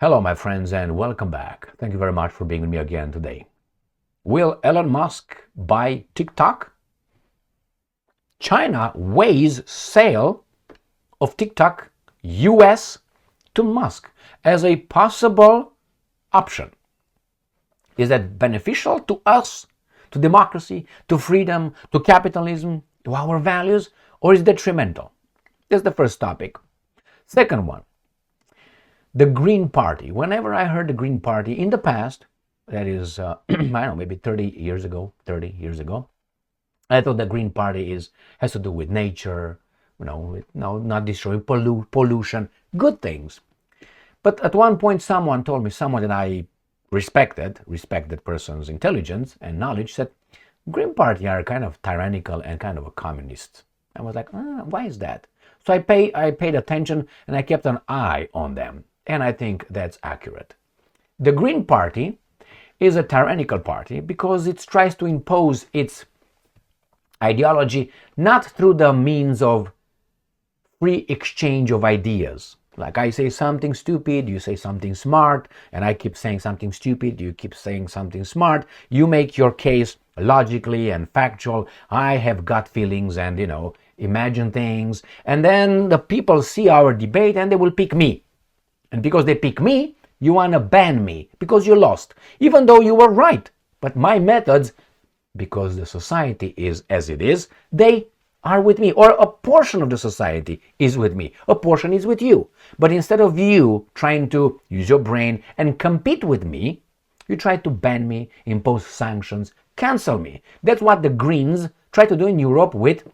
Hello, my friends, and welcome back. Thank you very much for being with me again today. Will Elon Musk buy TikTok? China weighs sale of TikTok US to Musk as a possible option. Is that beneficial to us, to democracy, to freedom, to capitalism, to our values, or is it detrimental? That's the first topic. Second one. The Green Party. Whenever I heard the Green Party in the past, that is, I don't know, maybe 30 years ago, I thought the Green Party has to do with nature, not destroying pollution, good things. But at one point, someone told me, someone that I respected person's intelligence and knowledge, said, Green Party are kind of tyrannical and kind of a communist. I was like, why is that? So I paid attention and I kept an eye on them. And I think that's accurate. The Green Party is a tyrannical party because it tries to impose its ideology not through the means of free exchange of ideas. Like I say something stupid, you say something smart, and I keep saying something stupid, you keep saying something smart. You make your case logically and factual. I have gut feelings and, imagine things. And then the people see our debate and they will pick me. And because they pick me, you want to ban me because you lost, even though you were right. But my methods, because the society is as it is, they are with me, or a portion of the society is with me. A portion is with you. But instead of you trying to use your brain and compete with me, you try to ban me, impose sanctions, cancel me. That's what the Greens try to do in Europe with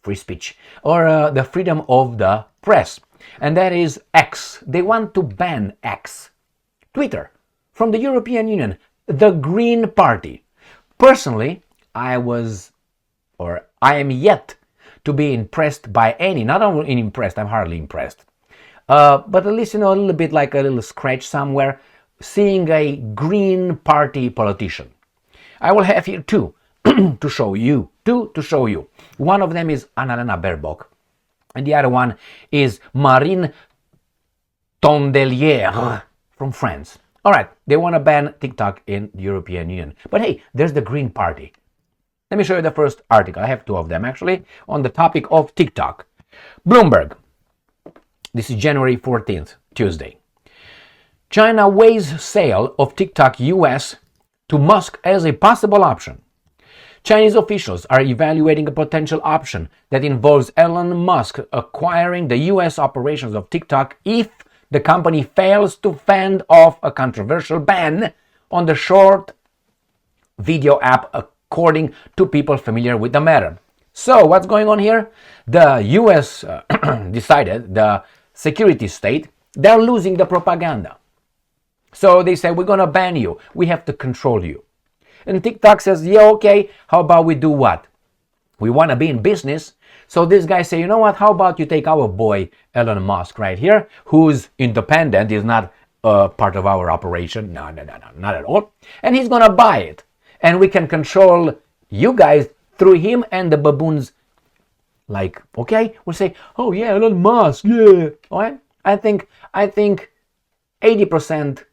free speech or the freedom of the press. And that is X. They want to ban X, Twitter, from the European Union, the Green Party. Personally, I am yet to be impressed by any, not only impressed, I'm hardly impressed, but at least, a little bit like a little scratch somewhere, seeing a Green Party politician. I will have here two to show you. One of them is Annalena Baerbock. And the other one is Marine Tondelier from France. All right, they want to ban TikTok in the European Union. But hey, there's the Green Party. Let me show you the first article. I have two of them, actually, on the topic of TikTok. Bloomberg. This is January 14th, Tuesday. China weighs sale of TikTok US to Musk as a possible option. Chinese officials are evaluating a potential option that involves Elon Musk acquiring the US operations of TikTok if the company fails to fend off a controversial ban on the short video app, according to people familiar with the matter. So, what's going on here? The US decided, the security state, they're losing the propaganda. So they say, we're going to ban you. We have to control you. And TikTok says, yeah, okay, how about we do what? We want to be in business. So this guy say, you know what, how about you take our boy Elon Musk right here, who's independent, is not part of our operation. No, not at all. And he's going to buy it. And we can control you guys through him and the baboons. Like, okay, we'll say, oh yeah, Elon Musk, yeah. All right? I think 80%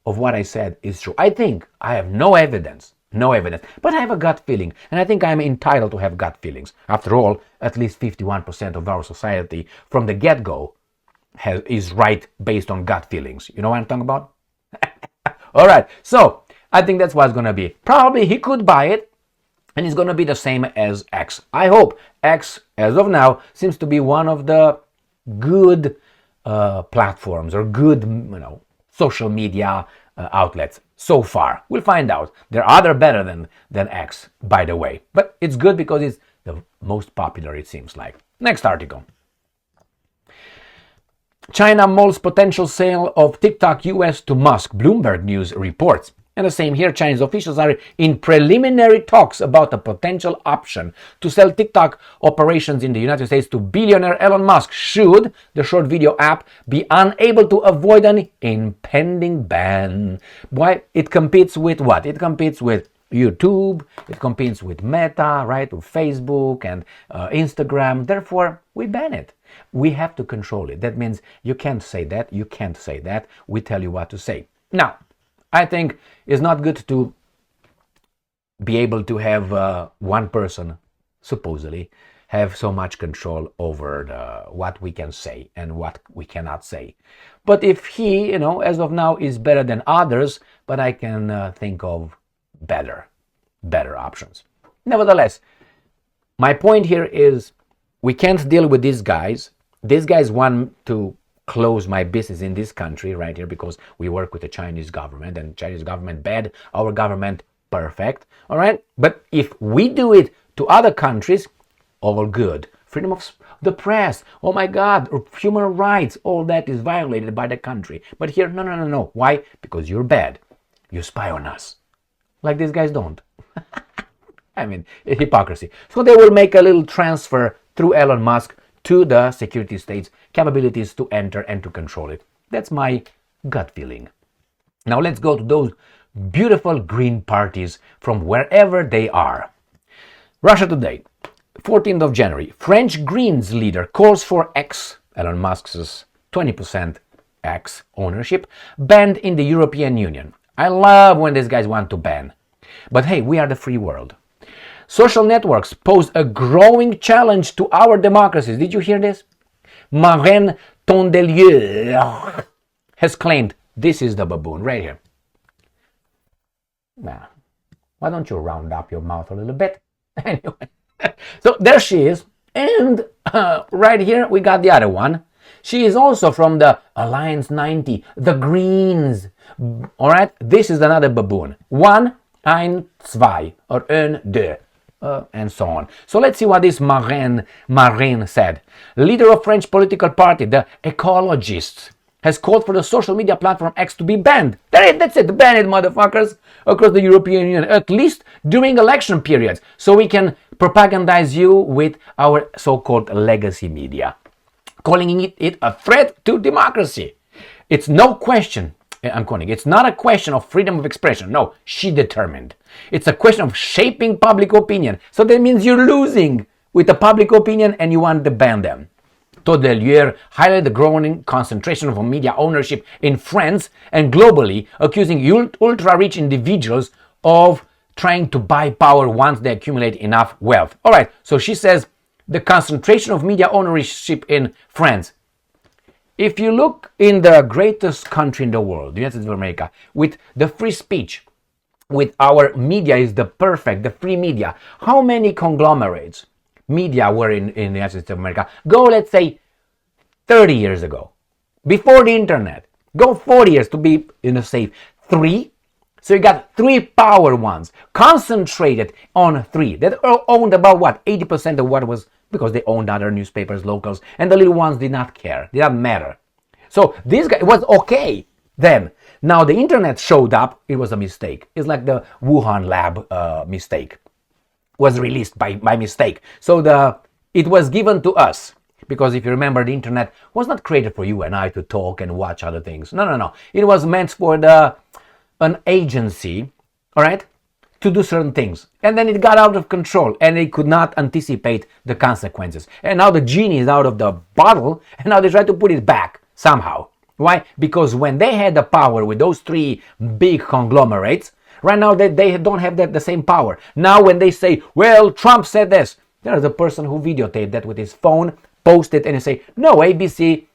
of what I said is true. I think I have no evidence, but I have a gut feeling, and I think I'm entitled to have gut feelings. After all, at least 51% of our society from the get-go is right based on gut feelings. You know what I'm talking about? All right, so I think that's what it's going to be. Probably he could buy it, and it's going to be the same as X. I hope X, as of now, seems to be one of the good platforms or good, social media outlets so far. We'll find out. There are other better than X, by the way. But it's good because it's the most popular, it seems like. Next article. China molds potential sale of TikTok US to Musk, Bloomberg News reports. And the same here, Chinese officials are in preliminary talks about a potential option to sell TikTok operations in the United States to billionaire Elon Musk should the short video app be unable to avoid an impending ban. Why? It competes with what? It competes with YouTube, it competes with Meta, right, with Facebook and Instagram. Therefore, we ban it. We have to control it. That means you can't say that, you can't say that. We tell you what to say. Now, I think it's not good to be able to have one person, supposedly, have so much control over what we can say and what we cannot say. But if he, as of now, is better than others, but I can think of better options. Nevertheless, my point here is we can't deal with these guys. These guys want to close my business in this country right here because we work with the Chinese government, and Chinese government bad, our government perfect, all right? But if we do it to other countries, all good. Freedom of the press, oh my God, human rights, all that is violated by the country. But here, no. Why? Because you're bad. You spy on us. Like these guys don't. I mean, hypocrisy. So they will make a little transfer through Elon Musk to the security states' capabilities to enter and to control it. That's my gut feeling. Now let's go to those beautiful green parties from wherever they are. Russia Today, 14th of January. French Greens leader calls for Elon Musk's 20% X ownership, banned in the European Union. I love when these guys want to ban. But hey, we are the free world. Social networks pose a growing challenge to our democracies. Did you hear this? Marine Tondelier has claimed, this is the baboon right here. Now, why don't you round up your mouth a little bit? Anyway, so there she is. And right here we got the other one. She is also from the Alliance 90, the Greens. All right, this is another baboon. One, ein, zwei, or un, deux, and so on. So let's see what this Marine said. Leader of French political party, the Ecologists, has called for the social media platform X to be banned. That's it, ban it, motherfuckers, across the European Union, at least during election periods, so we can propagandize you with our so-called legacy media, calling it a threat to democracy. It's no question, it's not a question of freedom of expression. No, she determined. It's a question of shaping public opinion. So that means you're losing with the public opinion and you want to ban them. Tondelier highlighted the growing concentration of media ownership in France and globally, accusing ultra-rich individuals of trying to buy power once they accumulate enough wealth. All right, so she says the concentration of media ownership in France. If you look in the greatest country in the world, the United States of America, with the free speech, with our media is the free media, how many conglomerates media were in the United States of America? Go, let's say, 30 years ago, before the internet. Go 40 years to be in a safe. 3. So you got 3 power ones concentrated on 3 that owned about 80% of what was, because they owned other newspapers, locals, and the little ones did not care, did not matter. So this guy was okay then. Now the internet showed up, it was a mistake. It's like the Wuhan lab mistake. Was released by mistake. So it was given to us. Because if you remember, the internet was not created for you and I to talk and watch other things. No. It was meant for an agency, all right, to do certain things. And then it got out of control and they could not anticipate the consequences. And now the genie is out of the bottle and now they try to put it back somehow. Why? Because when they had the power with those 3 big conglomerates, right now they don't have the same power. Now when they say, well, Trump said this, there's a person who videotaped that with his phone, posted and say, no, ABC,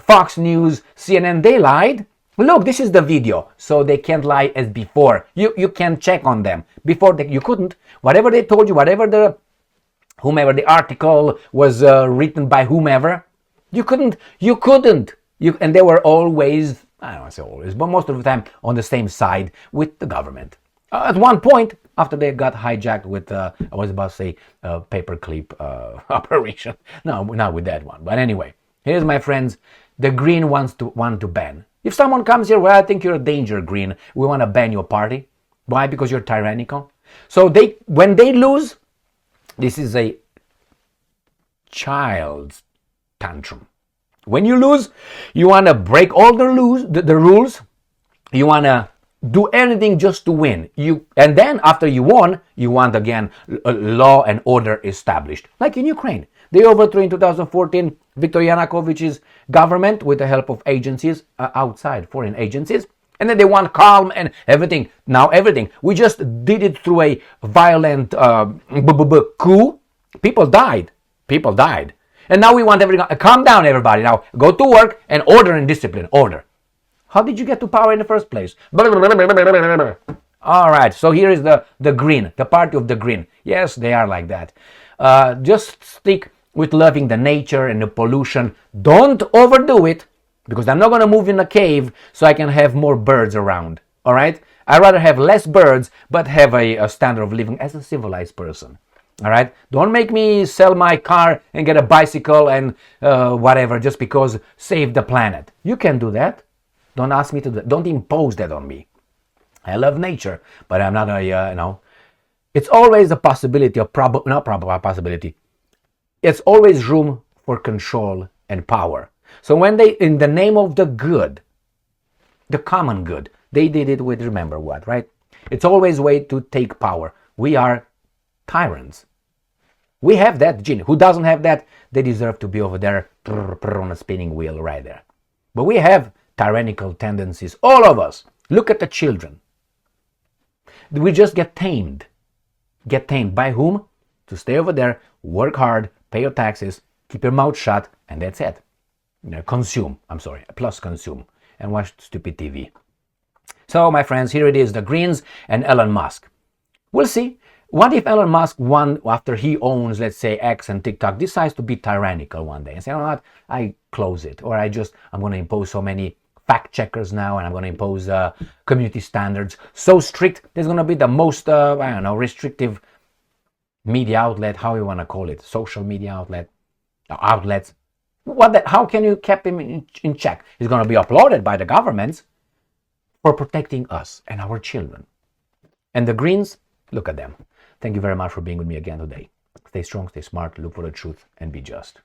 Fox News, CNN, they lied. Look, this is the video. So they can't lie as before. You can check on them. Before you couldn't. Whatever they told you, whomever the article was written by whomever, you couldn't. And they were always, I don't want to say always, but most of the time on the same side with the government. At one point, after they got hijacked with, I was about to say, paperclip operation. No, not with that one. But anyway, here's my friends. The Green want to ban. If someone comes here, well, I think you're a danger, Green. We want to ban your party. Why? Because you're tyrannical. So when they lose, this is a child's tantrum. When you lose, you want to break all the rules. You want to do anything just to win. And then after you won, you want again law and order established. Like in Ukraine. They overthrew in 2014 Viktor Yanukovych's government with the help of agencies, outside foreign agencies. And then they want calm and everything. Now everything. We just did it through a violent coup. People died. People died. And now we want everything. Calm down, everybody. Now go to work and order and discipline. Order. How did you get to power in the first place? All right, so here is the green, the party of the green. Yes, they are like that. Just stick with loving the nature and the pollution. Don't overdo it, because I'm not going to move in a cave so I can have more birds around. All right? I'd rather have less birds, but have a standard of living as a civilized person. All right? Don't make me sell my car and get a bicycle and whatever just because save the planet. You can do that. Don't ask me to do that. Don't impose that on me. I love nature, but I'm not it's always a possibility, not probable possibility. It's always room for control and power. So when they, in the name of the good, the common good, they did it with remember what, right? It's always a way to take power. We are tyrants. We have that gene. Who doesn't have that? They deserve to be over there on a spinning wheel right there. But we have tyrannical tendencies, all of us. Look at the children. We just get tamed. Get tamed by whom? To stay over there, work hard, pay your taxes, keep your mouth shut, and that's it. Consume, plus consume, and watch stupid TV. So, my friends, here it is, the Greens and Elon Musk. We'll see. What if Elon Musk, after he owns, let's say, X and TikTok, decides to be tyrannical one day and say, you know what, I close it, or I'm going to impose so many fact checkers now, and I'm going to impose community standards so strict. There's going to be the most, restrictive media outlet, how you want to call it, social media outlets. How can you keep him in check? He's going to be applauded by the governments for protecting us and our children. And the Greens, look at them. Thank you very much for being with me again today. Stay strong, stay smart, look for the truth, and be just.